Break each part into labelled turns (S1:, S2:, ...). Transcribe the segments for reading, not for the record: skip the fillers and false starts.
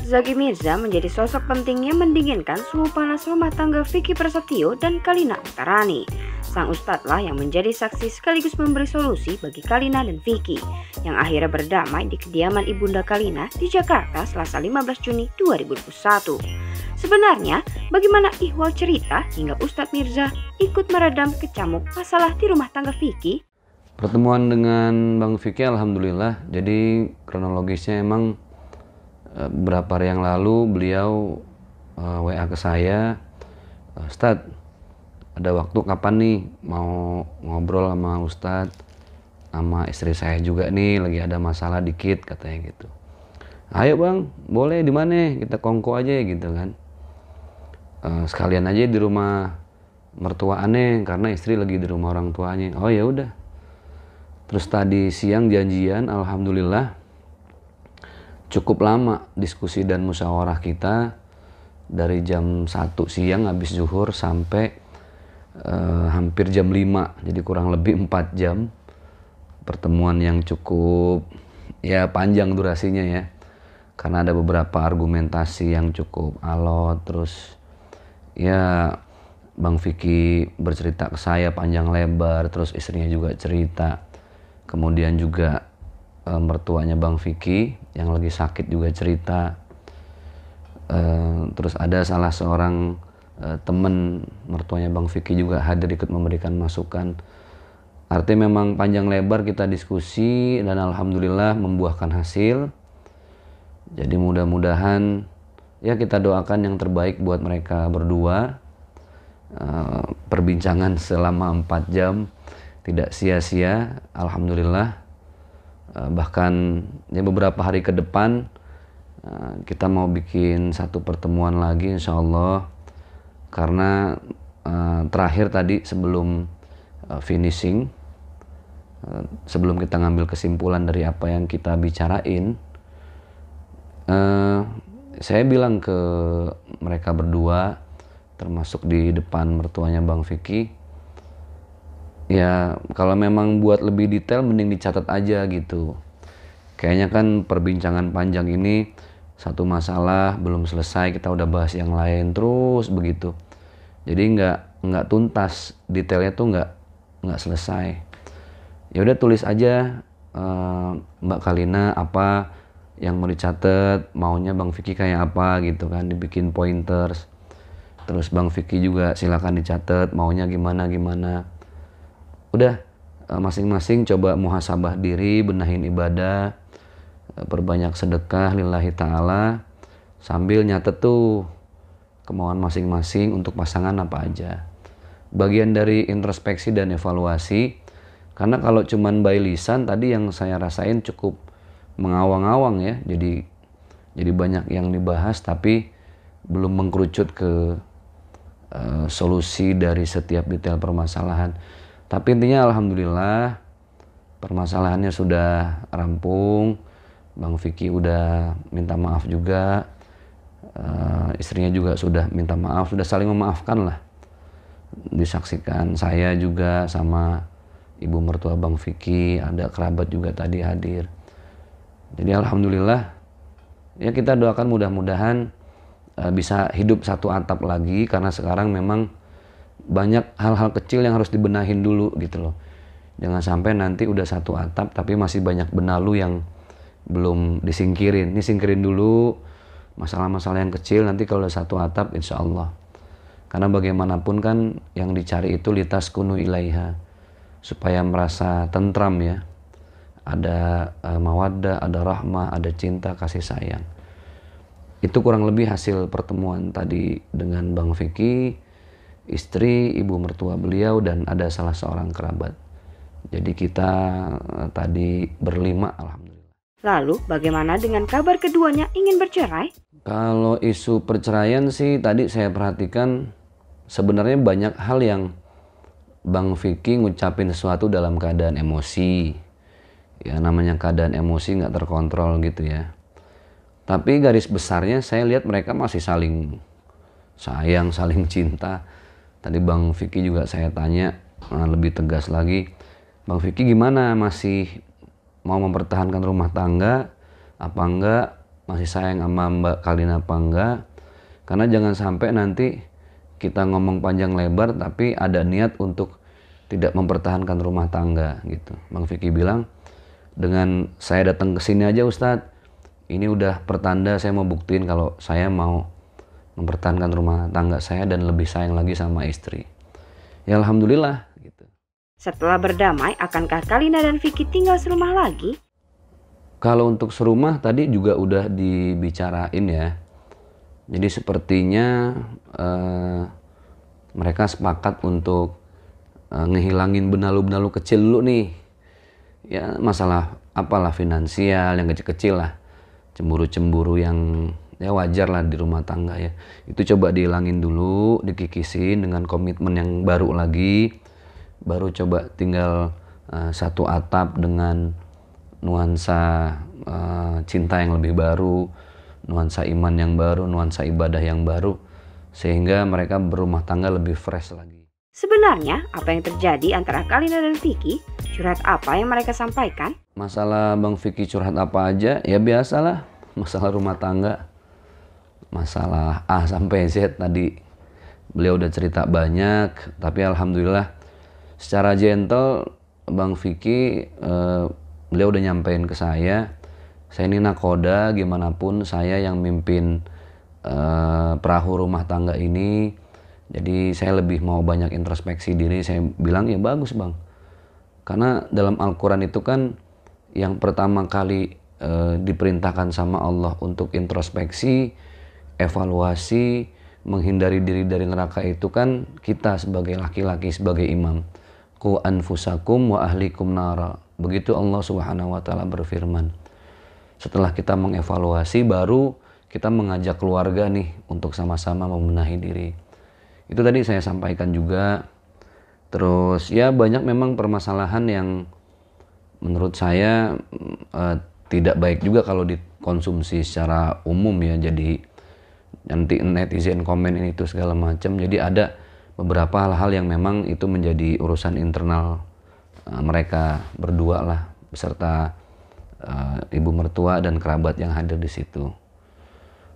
S1: Zaki Mirza menjadi sosok penting yang mendinginkan suhu panas rumah tangga Vicky Prasetyo dan Kalina Oktarani. Sang ustadz lah yang menjadi saksi sekaligus memberi solusi bagi Kalina dan Vicky, yang akhirnya berdamai di kediaman ibunda Kalina di Jakarta Selasa 15 Juni 2021. Sebenarnya, bagaimana ihwal cerita hingga Ustadz Mirza ikut meredam kecamuk masalah di rumah tangga Vicky?
S2: Pertemuan dengan Bang Vicky alhamdulillah, jadi kronologisnya emang beberapa hari yang lalu beliau WA ke saya, Ustadz ada waktu kapan nih mau ngobrol sama Ustadz, sama istri saya juga nih lagi ada masalah dikit katanya gitu. Ayo bang, boleh di mana kita kongko aja gitu kan. Sekalian aja di rumah mertua aneh karena istri lagi di rumah orang tuanya. Oh ya udah. Terus tadi siang janjian, alhamdulillah cukup lama diskusi dan musyawarah kita dari jam 1 siang habis zuhur sampai hampir jam 5, jadi kurang lebih 4 jam pertemuan yang cukup ya panjang durasinya ya, karena ada beberapa argumentasi yang cukup alot. Terus ya Bang Vicky bercerita ke saya panjang lebar, terus istrinya juga cerita, kemudian juga mertuanya Bang Vicky yang lagi sakit juga cerita. Terus ada salah seorang teman mertuanya Bang Vicky juga hadir ikut memberikan masukan. Artinya memang panjang lebar kita diskusi dan alhamdulillah membuahkan hasil. Jadi mudah-mudahan ya kita doakan yang terbaik buat mereka berdua. Perbincangan selama 4 jam tidak sia-sia, alhamdulillah. Bahkan ya beberapa hari ke depan kita mau bikin satu pertemuan lagi insya Allah, karena terakhir tadi sebelum finishing, sebelum kita ngambil kesimpulan dari apa yang kita bicarain, saya bilang ke mereka berdua termasuk di depan mertuanya Bang Vicky, ya kalau memang buat lebih detail mending dicatat aja gitu. Kayaknya kan perbincangan panjang ini satu masalah belum selesai kita udah bahas yang lain terus begitu. Jadi nggak tuntas, detailnya tuh nggak selesai. Ya udah tulis aja Mbak Kalina apa yang mau dicatat, maunya Bang Vicky kayak apa gitu kan, dibikin pointers. Terus Bang Vicky juga silakan dicatat maunya gimana. Udah masing-masing coba muhasabah diri, benahin ibadah, perbanyak sedekah lillahi ta'ala, sambil nyatet tuh kemauan masing-masing untuk pasangan apa aja. Bagian dari introspeksi dan evaluasi, karena kalau cuman by lisan tadi yang saya rasain cukup mengawang-awang ya, jadi banyak yang dibahas tapi belum mengkerucut ke solusi dari setiap detail permasalahan. Tapi intinya alhamdulillah permasalahannya sudah rampung. Bang Vicky udah minta maaf juga, istrinya juga sudah minta maaf, sudah saling memaafkan lah. Disaksikan saya juga sama ibu mertua Bang Vicky, ada kerabat juga tadi hadir. Jadi alhamdulillah ya kita doakan mudah-mudahan bisa hidup satu atap lagi, karena sekarang memang banyak hal-hal kecil yang harus dibenahin dulu gitu loh. Jangan sampai nanti udah satu atap tapi masih banyak benalu yang belum disingkirin. Ini singkirin dulu masalah-masalah yang kecil, nanti kalau udah satu atap insya Allah. Karena bagaimanapun kan yang dicari itu litaskunu ilaiha, supaya merasa tentram ya. Ada mawaddah, ada rahmah, ada cinta, kasih sayang. Itu kurang lebih hasil pertemuan tadi dengan Bang Vicky, istri, ibu mertua beliau, dan ada salah seorang kerabat. Jadi kita tadi berlima alhamdulillah.
S1: Lalu bagaimana dengan kabar keduanya ingin bercerai?
S2: Kalau isu perceraian sih tadi saya perhatikan sebenarnya banyak hal yang Bang Vicky ngucapin sesuatu dalam keadaan emosi. Ya namanya keadaan emosi nggak terkontrol gitu ya. Tapi garis besarnya saya lihat mereka masih saling sayang, saling cinta. Tadi Bang Vicky juga saya tanya lebih tegas lagi, Bang Vicky gimana, masih mau mempertahankan rumah tangga apa enggak, masih sayang sama Mbak Kalina apa enggak. Karena jangan sampai nanti kita ngomong panjang lebar tapi ada niat untuk tidak mempertahankan rumah tangga gitu. Bang Vicky bilang, dengan saya datang ke sini aja Ustadz, ini udah pertanda saya mau buktiin kalau saya mau mempertahankan rumah tangga saya dan lebih sayang lagi sama istri. Ya alhamdulillah gitu.
S1: Setelah berdamai, akankah Kalina dan Vicky tinggal serumah lagi?
S2: Kalau untuk serumah tadi juga udah dibicarain ya. Jadi sepertinya mereka sepakat untuk ngehilangin benalu-benalu kecil dulu nih. Ya masalah apalah finansial yang kecil-kecil lah. Cemburu-cemburu yang ya wajar lah di rumah tangga ya. Itu coba dihilangin dulu, dikikisin dengan komitmen yang baru lagi. Baru coba tinggal satu atap dengan nuansa cinta yang lebih baru, nuansa iman yang baru, nuansa ibadah yang baru, sehingga mereka berumah tangga lebih fresh lagi.
S1: Sebenarnya apa yang terjadi antara Kalina dan Vicky? Curhat apa yang mereka sampaikan?
S2: Masalah Bang Vicky curhat apa aja? Ya biasalah, masalah rumah tangga, masalah A sampai Z tadi. Beliau udah cerita banyak, tapi alhamdulillah secara gentle Bang Vicky beliau udah nyampein ke saya ini nakoda, gimana pun saya yang mimpin perahu rumah tangga ini. Jadi saya lebih mau banyak introspeksi diri. Saya bilang ya bagus Bang, karena dalam Al-Quran itu kan yang pertama kali diperintahkan sama Allah untuk introspeksi, evaluasi, menghindari diri dari neraka itu kan kita sebagai laki-laki, sebagai imam. Qu anfusakum wa ahlikum nara. Begitu Allah Subhanahu wa taala berfirman. Setelah kita mengevaluasi, baru kita mengajak keluarga nih untuk sama-sama membenahi diri. Itu tadi saya sampaikan juga. Terus ya banyak memang permasalahan yang menurut saya tidak baik juga kalau dikonsumsi secara umum ya. Jadi nanti netizen komen ini itu segala macam. Jadi ada beberapa hal-hal yang memang itu menjadi urusan internal mereka berdua lah, beserta ibu mertua dan kerabat yang hadir di situ.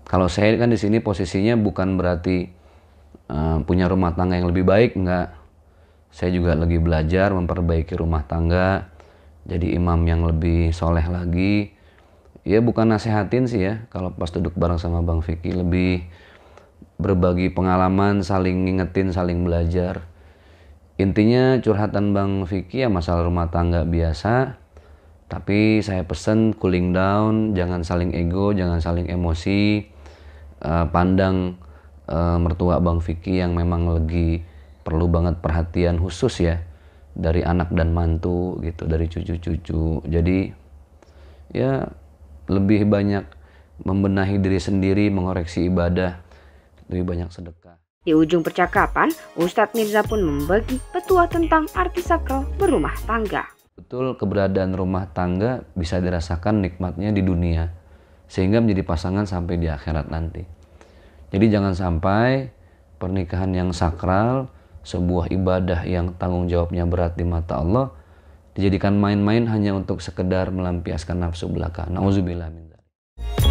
S2: Kalau saya kan di sini posisinya bukan berarti punya rumah tangga yang lebih baik, enggak. Saya juga lagi belajar memperbaiki rumah tangga, jadi imam yang lebih soleh lagi. Ya bukan nasehatin sih ya, kalau pas duduk bareng sama Bang Vicky lebih berbagi pengalaman, saling ngingetin, saling belajar. Intinya curhatan Bang Vicky ya masalah rumah tangga biasa. Tapi saya pesen cooling down, jangan saling ego, jangan saling emosi. Pandang mertua Bang Vicky yang memang lagi perlu banget perhatian khusus ya. Dari anak dan mantu gitu, dari cucu-cucu. Jadi ya lebih banyak membenahi diri sendiri, mengoreksi ibadah, lebih banyak sedekah.
S1: Di ujung percakapan, Ustadz Mirza pun membagi petua tentang arti sakral berumah tangga.
S2: Betul, keberadaan rumah tangga bisa dirasakan nikmatnya di dunia, sehingga menjadi pasangan sampai di akhirat nanti. Jadi jangan sampai pernikahan yang sakral, sebuah ibadah yang tanggung jawabnya berat di mata Allah, dijadikan main-main hanya untuk sekedar melampiaskan nafsu belaka. Nauzubillah min dzalik.